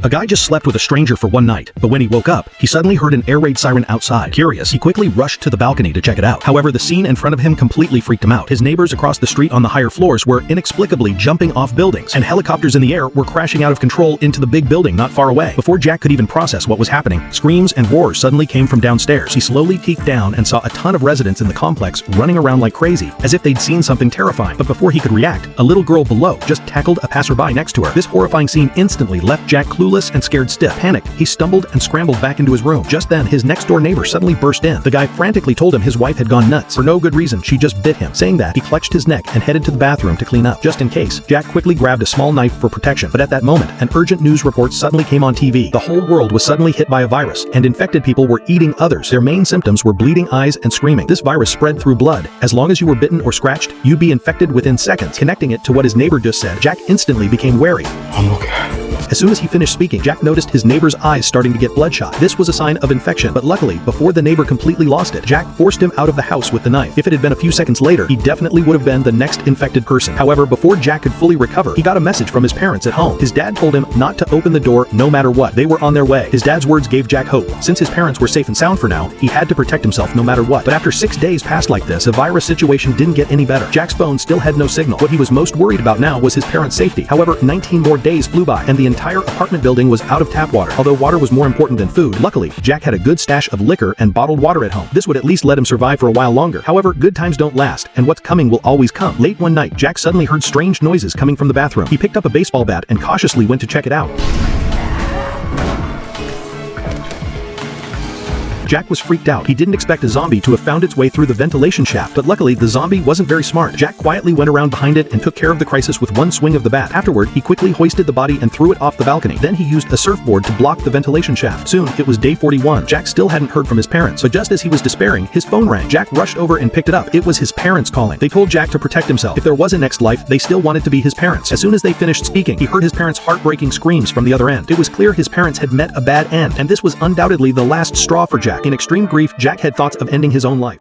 A guy just slept with a stranger for one night, but when he woke up, he suddenly heard an air raid siren outside. Curious, he quickly rushed to the balcony to check it out. However, the scene in front of him completely freaked him out. His neighbors across the street on the higher floors were inexplicably jumping off buildings, and helicopters in the air were crashing out of control into the big building not far away. Before Jack could even process what was happening, screams and roars suddenly came from downstairs. He slowly peeked down and saw a ton of residents in the complex running around like crazy, as if they'd seen something terrifying. But before he could react, a little girl below just tackled a passerby next to her. This horrifying scene instantly left Jack clueless and scared stiff. Panicked, he stumbled and scrambled back into his room. Just then, his next-door neighbor suddenly burst in. The guy frantically told him his wife had gone nuts. For no good reason, she just bit him. Saying that, he clutched his neck and headed to the bathroom to clean up. Just in case, Jack quickly grabbed a small knife for protection. But at that moment, an urgent news report suddenly came on TV. The whole world was suddenly hit by a virus, and infected people were eating others. Their main symptoms were bleeding eyes and screaming. This virus spread through blood. As long as you were bitten or scratched, you'd be infected within seconds. Connecting it to what his neighbor just said, Jack instantly became wary. I'm okay. As soon as he finished speaking, Jack noticed his neighbor's eyes starting to get bloodshot. This was a sign of infection, but luckily, before the neighbor completely lost it, Jack forced him out of the house with the knife. If it had been a few seconds later, he definitely would have been the next infected person. However, before Jack could fully recover, he got a message from his parents at home. His dad told him not to open the door no matter what. They were on their way. His dad's words gave Jack hope. Since his parents were safe and sound for now, he had to protect himself no matter what. But after 6 days passed like this, the virus situation didn't get any better. Jack's phone still had no signal. What he was most worried about now was his parents' safety. However, 19 more days flew by, and the entire apartment building was out of tap water. Although water was more important than food, luckily, Jack had a good stash of liquor and bottled water at home. This would at least let him survive for a while longer. However, good times don't last, and what's coming will always come. Late one night, Jack suddenly heard strange noises coming from the bathroom. He picked up a baseball bat and cautiously went to check it out. Jack was freaked out. He didn't expect a zombie to have found its way through the ventilation shaft, but luckily the zombie wasn't very smart. Jack quietly went around behind it and took care of the crisis with one swing of the bat. Afterward, he quickly hoisted the body and threw it off the balcony. Then he used a surfboard to block the ventilation shaft. Soon, it was day 41. Jack still hadn't heard from his parents, but just as he was despairing, his phone rang. Jack rushed over and picked it up. It was his parents calling. They told Jack to protect himself. If there was a next life, they still wanted to be his parents. As soon as they finished speaking, he heard his parents' heartbreaking screams from the other end. It was clear his parents had met a bad end, and this was undoubtedly the last straw for Jack. In extreme grief, Jack had thoughts of ending his own life.